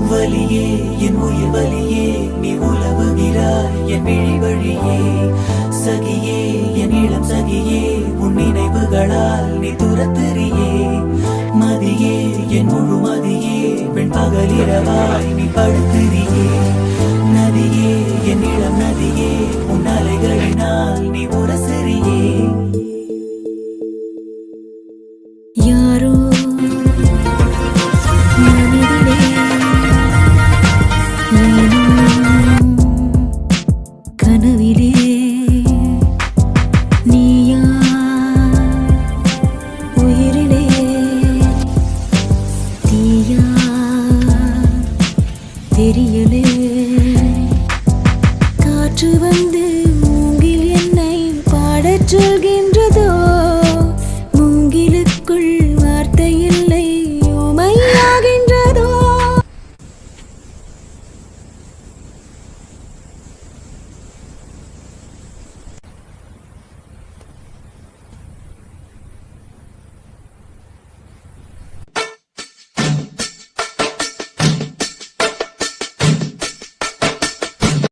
வலியே என் உயிர் வலியே நீ உலவுகிறாய் என் விழி வழியே சகியே என் இளம் சகியே உன் நினைவுகளால் நீ துரத்தெறியே மதியே என் முழு மதியே பெண் பகலிரவாய் நீ படுத்திரியே நதியே என் இளம் நதியே உன் அலைகளினால் நீ உரசெறியே யாரோ மனதிலே கனவிலே நீயா உயிரிலே தீயா தெரியல